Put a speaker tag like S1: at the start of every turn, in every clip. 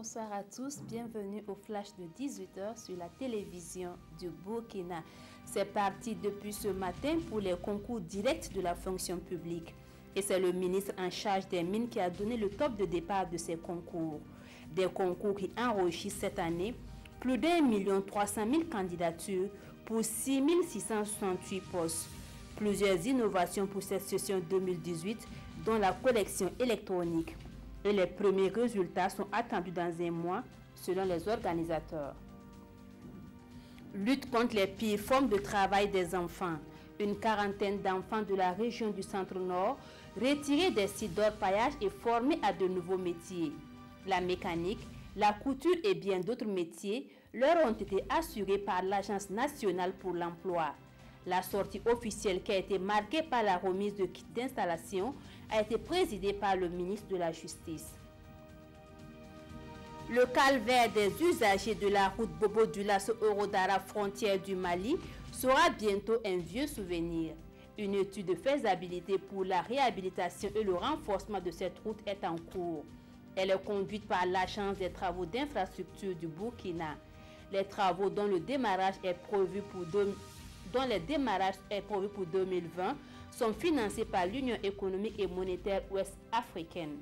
S1: Bonsoir à tous, bienvenue au flash de 18h sur la télévision du Burkina. C'est parti depuis ce matin pour les concours directs de la fonction publique. Et c'est le ministre en charge des mines qui a donné le top de départ de ces concours. Des concours qui enregistrent cette année plus d'1,3 million candidatures pour 6 668 postes. Plusieurs innovations pour cette session 2018, dont la collection électronique. Et les premiers résultats sont attendus dans un mois, selon les organisateurs. Lutte contre les pires formes de travail des enfants. Une quarantaine d'enfants de la région du Centre-Nord, retirés des sites d'orpaillage et formés à de nouveaux métiers. La mécanique, la couture et bien d'autres métiers leur ont été assurés par l'Agence nationale pour l'emploi. La sortie officielle qui a été marquée par la remise de kits d'installation a été présidée par le ministre de la Justice. Le calvaire des usagers de la route Bobo Dioulasso-Eurodara frontière du Mali sera bientôt un vieux souvenir. Une étude de faisabilité pour la réhabilitation et le renforcement de cette route est en cours. Elle est conduite par l'Agence des travaux d'infrastructure du Burkina. Les travaux dont le démarrage est prévu pour 2020 sont financés par l'Union économique et monétaire ouest-africaine.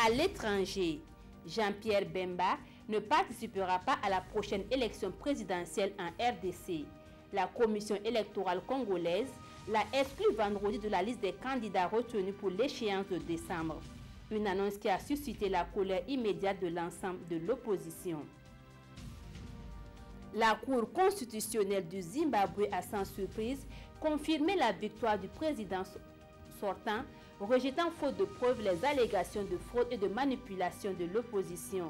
S1: À l'étranger, Jean-Pierre Bemba ne participera pas à la prochaine élection présidentielle en RDC. La commission électorale congolaise l'a exclu vendredi de la liste des candidats retenus pour l'échéance de décembre. Une annonce qui a suscité la colère immédiate de l'ensemble de l'opposition. La Cour constitutionnelle du Zimbabwe a sans surprise confirmé la victoire du président sortant, rejetant faute de preuves les allégations de fraude et de manipulation de l'opposition.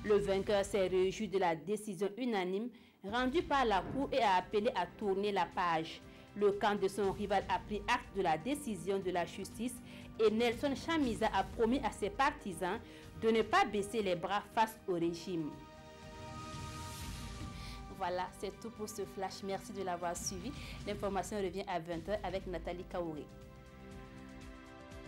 S1: Le vainqueur s'est réjoui de la décision unanime rendue par la Cour et a appelé à tourner la page. Le camp de son rival a pris acte de la décision de la justice et Nelson Chamisa a promis à ses partisans de ne pas baisser les bras face au régime. Voilà, c'est tout pour ce flash. Merci de l'avoir suivi. L'information revient à 20h avec Nathalie Kaouré.